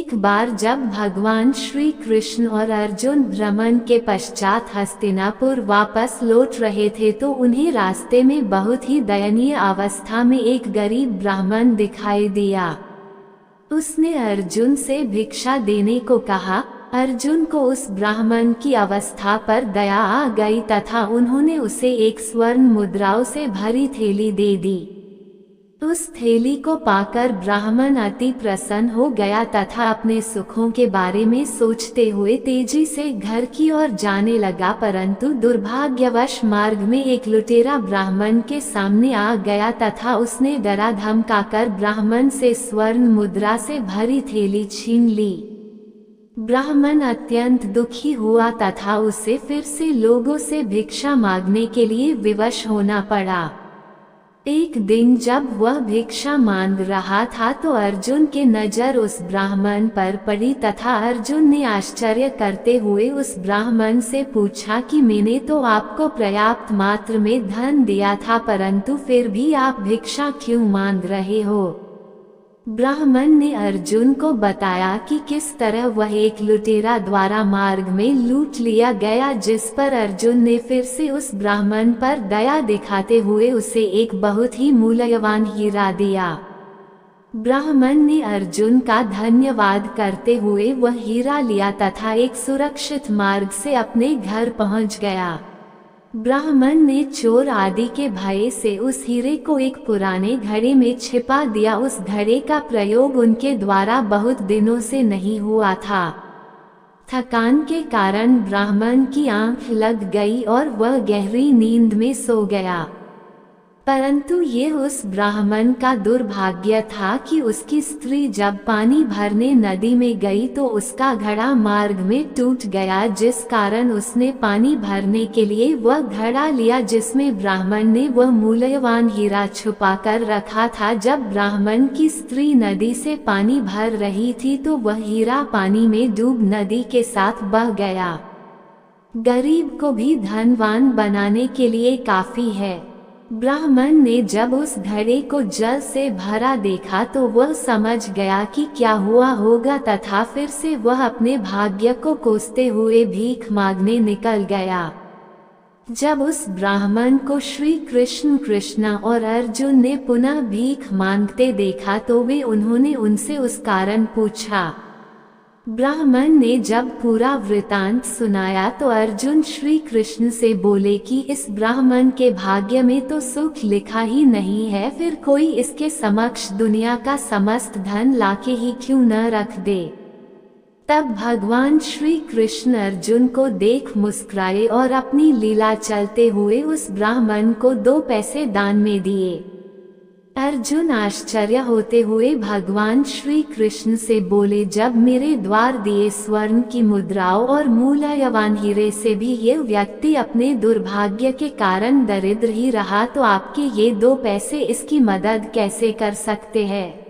एक बार जब भगवान श्री कृष्ण और अर्जुन भ्रमण के पश्चात हस्तिनापुर वापस लौट रहे थे तो उन्हें रास्ते में बहुत ही दयनीय अवस्था में एक गरीब ब्राह्मण दिखाई दिया। उसने अर्जुन से भिक्षा देने को कहा। अर्जुन को उस ब्राह्मण की अवस्था पर दया आ गई तथा उन्होंने उसे एक स्वर्ण मुद्राओं से भरी थैली दे दी। उस थैली को पाकर ब्राह्मण अति प्रसन्न हो गया तथा अपने सुखों के बारे में सोचते हुए तेजी से घर की ओर जाने लगा, परंतु दुर्भाग्यवश मार्ग में एक लुटेरा ब्राह्मण के सामने आ गया तथा उसने डरा धमकाकर ब्राह्मण से स्वर्ण मुद्रा से भरी थैली छीन ली। ब्राह्मण अत्यंत दुखी हुआ तथा उसे फिर से लोगों से भिक्षा मांगने के लिए विवश होना पड़ा। एक दिन जब वह भिक्षा मांग रहा था तो अर्जुन की नजर उस ब्राह्मण पर पड़ी तथा अर्जुन ने आश्चर्य करते हुए उस ब्राह्मण से पूछा कि मैंने तो आपको पर्याप्त मात्रा में धन दिया था, परंतु फिर भी आप भिक्षा क्यों मांग रहे हो। ब्राह्मण ने अर्जुन को बताया कि किस तरह वह एक लुटेरा द्वारा मार्ग में लूट लिया गया, जिस पर अर्जुन ने फिर से उस ब्राह्मण पर दया दिखाते हुए उसे एक बहुत ही मूल्यवान हीरा दिया। ब्राह्मण ने अर्जुन का धन्यवाद करते हुए वह हीरा लिया तथा एक सुरक्षित मार्ग से अपने घर पहुंच गया। ब्राह्मण ने चोर आदि के भय से उस हीरे को एक पुराने घड़े में छिपा दिया। उस घड़े का प्रयोग उनके द्वारा बहुत दिनों से नहीं हुआ था। थकान के कारण ब्राह्मण की आंख लग गई और वह गहरी नींद में सो गया, परंतु ये उस ब्राह्मण का दुर्भाग्य था कि उसकी स्त्री जब पानी भरने नदी में गई तो उसका घड़ा मार्ग में टूट गया, जिस कारण उसने पानी भरने के लिए वह घड़ा लिया जिसमें ब्राह्मण ने वह मूल्यवान हीरा छुपा कर रखा था। जब ब्राह्मण की स्त्री नदी से पानी भर रही थी तो वह हीरा पानी में डूब नदी के साथ बह गया। गरीब को भी धनवान बनाने के लिए काफी है। ब्राह्मण ने जब उस घड़े को जल से भरा देखा तो वह समझ गया कि क्या हुआ होगा तथा फिर से वह अपने भाग्य को कोसते हुए भीख मांगने निकल गया। जब उस ब्राह्मण को श्री कृष्ण और अर्जुन ने पुनः भीख मांगते देखा तो उन्होंने उनसे उस कारण पूछा। ब्राह्मण ने जब पूरा वृतांत सुनाया तो अर्जुन श्री कृष्ण से बोले कि इस ब्राह्मण के भाग्य में तो सुख लिखा ही नहीं है, फिर कोई इसके समक्ष दुनिया का समस्त धन लाके ही क्यों न रख दे। तब भगवान श्री कृष्ण अर्जुन को देख मुस्कुराए और अपनी लीला चलते हुए उस ब्राह्मण को 2 पैसे दान में दिए। अर्जुन आश्चर्य होते हुए भगवान श्री कृष्ण से बोले, जब मेरे द्वार दिए स्वर्ण की मुद्राओं और मूल्यवान हीरे से भी ये व्यक्ति अपने दुर्भाग्य के कारण दरिद्र ही रहा तो आपके ये 2 पैसे इसकी मदद कैसे कर सकते हैं।